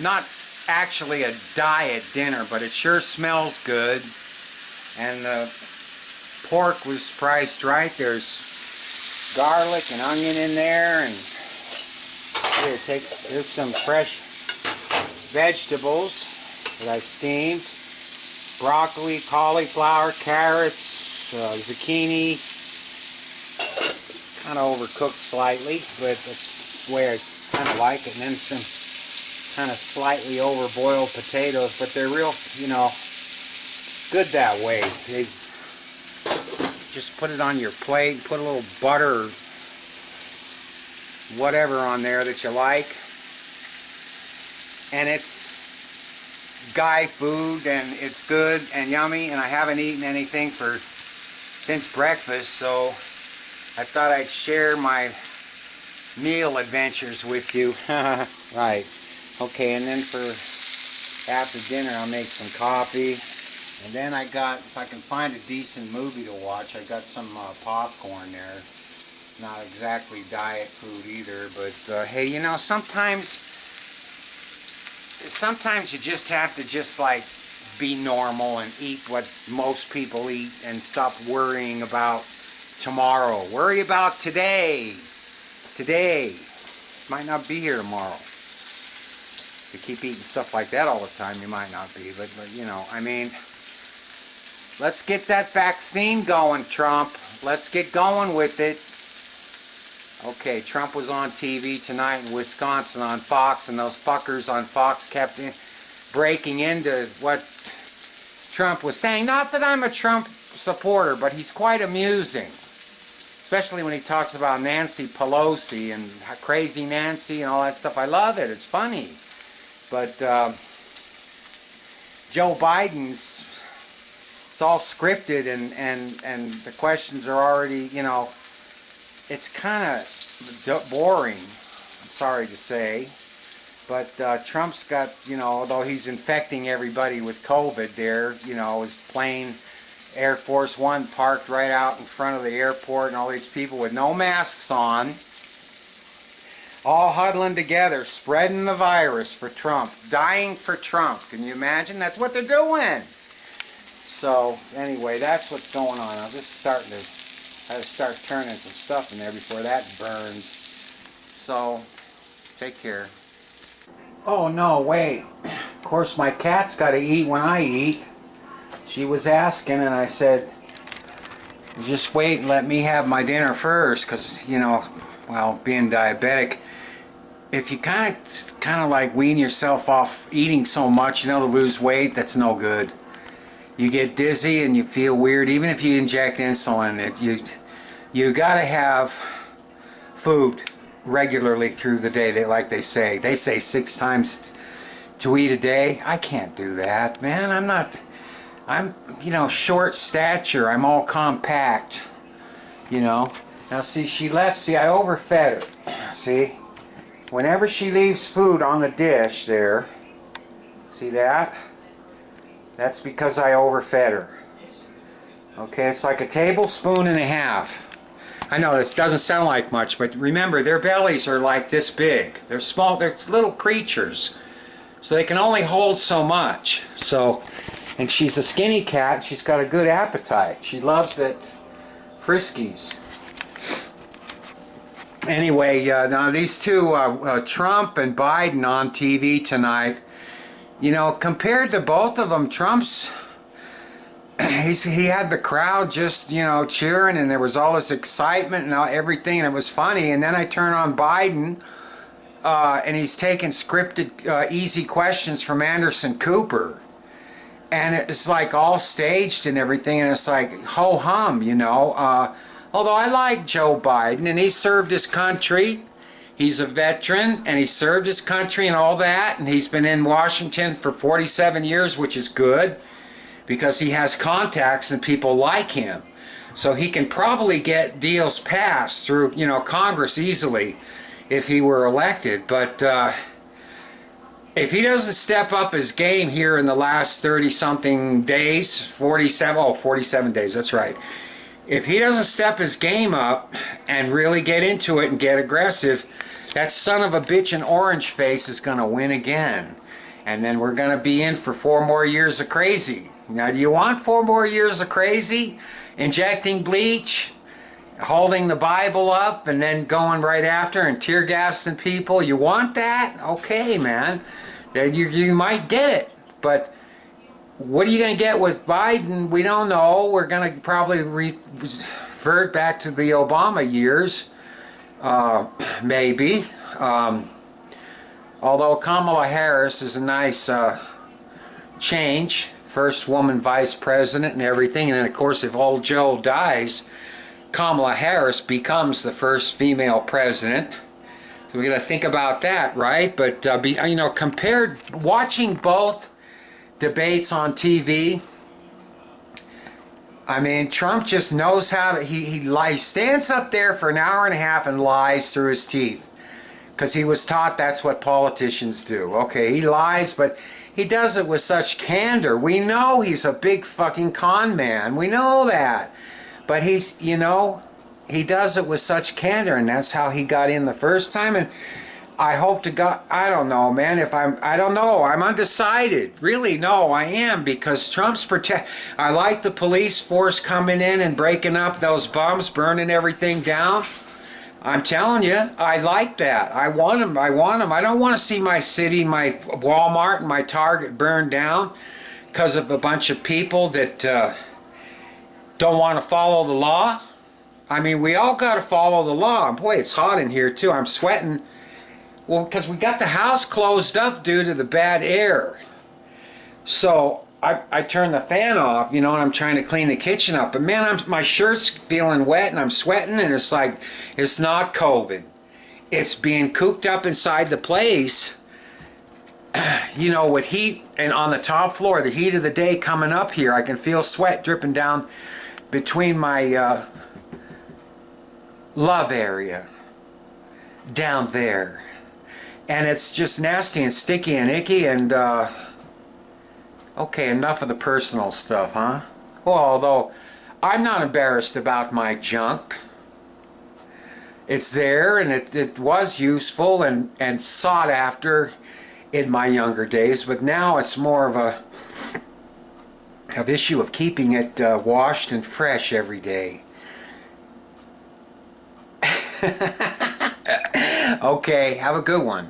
not actually a diet dinner, but it sure smells good. And the pork was priced right. There's garlic and onion in there, and here's some fresh vegetables that I steamed. Broccoli, cauliflower, carrots, zucchini. Kind of overcooked slightly, but that's the way I kind of like it. And then some kind of slightly overboiled potatoes, but they're real, you know, good that way. They just put it on your plate, put a little butter or whatever on there that you like, and it's guy food, and it's good and yummy, and I haven't eaten anything since breakfast, so I thought I'd share my meal adventures with you. Right. Okay, and then for after dinner I'll make some coffee. And then I got, if I can find a decent movie to watch, I got some popcorn there. Not exactly diet food either, but hey, you know, sometimes you just have to just like be normal and eat what most people eat and stop worrying about tomorrow. Worry about today. Today. Might not be here tomorrow. If you keep eating stuff like that all the time, you might not be, but you know, I mean, let's get that vaccine going, Trump. Let's get going with it. Okay, Trump was on TV tonight in Wisconsin on Fox, and those fuckers on Fox kept breaking into what Trump was saying. Not that I'm a Trump supporter, but he's quite amusing. Especially when he talks about Nancy Pelosi and crazy Nancy and all that stuff. I love it. It's funny. But Joe Biden's, it's all scripted, and the questions are already, you know, it's kind of boring, I'm sorry to say. But Trump's got, you know, although he's infecting everybody with COVID there, you know, his plane, Air Force One, parked right out in front of the airport, and all these people with no masks on, all huddling together, spreading the virus for Trump, dying for Trump. Can you imagine? That's what they're doing. So anyway, that's what's going on. I'm just starting to, I have to start turning some stuff in there before that burns. So take care. Oh no, wait. Of course my cat's got to eat when I eat. She was asking, and I said, just wait and let me have my dinner first, because, you know, well, being diabetic, if you kind of like wean yourself off eating so much, you know, to lose weight, that's no good. You get dizzy and you feel weird, even if you inject insulin. You got to have food regularly through the day. Like they say 6 times to eat a day. I can't do that, man. I'm, you know, short stature. I'm all compact, you know. Now see, she left. See, I overfed her. See, whenever she leaves food on the dish there, see that? That's because I overfed her. Okay, it's like a tablespoon and a half. I know this doesn't sound like much, but remember, their bellies are like this big. They're small, they're little creatures. So they can only hold so much. So, and she's a skinny cat, she's got a good appetite. She loves that Friskies. Anyway, now these two, Trump and Biden on TV tonight, you know, compared to both of them, Trump's, he had the crowd just, you know, cheering, and there was all this excitement and everything, and it was funny. And then I turn on Biden, and he's taking scripted, easy questions from Anderson Cooper. And it's like all staged and everything, and it's like ho-hum, you know. Although I like Joe Biden, and he served his country. He's a veteran, and he served his country and all that, and he's been in Washington for 47 years, which is good, because he has contacts and people like him. So he can probably get deals passed through, you know, Congress easily if he were elected. But if he doesn't step up his game here in the last 30-something days, 47 days, that's right. If he doesn't step his game up and really get into it and get aggressive, that son of a bitch in orange face is going to win again. And then we're going to be in for 4 more years of crazy. Now, do you want 4 more years of crazy? Injecting bleach, holding the Bible up, and then going right after and tear gassing people? You want that? Okay, man. You might get it. But what are you going to get with Biden? We don't know. We're going to probably revert back to the Obama years. Maybe. Although Kamala Harris is a nice change. First woman vice president and everything. And then, of course, if old Joe dies, Kamala Harris becomes the first female president. So we got to think about that, right? But, you know, watching both debates on TV, I mean, Trump just knows how to, he lies, stands up there for an hour and a half and lies through his teeth. Because he was taught that's what politicians do. Okay, he lies, but he does it with such candor. We know he's a big fucking con man. We know that. But he's, you know, he does it with such candor, and that's how he got in the first time. And I hope to God, I don't know, man, I don't know, I'm undecided. Really, no, I am, because Trump's I like the police force coming in and breaking up those bums, burning everything down. I'm telling you, I like that. I want them. I don't want to see my city, my Walmart, and my Target burned down because of a bunch of people that don't want to follow the law. I mean, we all got to follow the law. Boy, it's hot in here, too. I'm sweating. Well, because we got the house closed up due to the bad air. So I turned the fan off, you know, and I'm trying to clean the kitchen up. But man, my shirt's feeling wet and I'm sweating, and it's like, it's not COVID. It's being cooped up inside the place, you know, with heat, and on the top floor, the heat of the day coming up here. I can feel sweat dripping down between my love area down there. And it's just nasty and sticky and icky, and okay, enough of the personal stuff, huh? Well, although I'm not embarrassed about my junk. It's there, and it was useful and sought after in my younger days, but now it's more of a issue of keeping it washed and fresh every day. Okay, have a good one.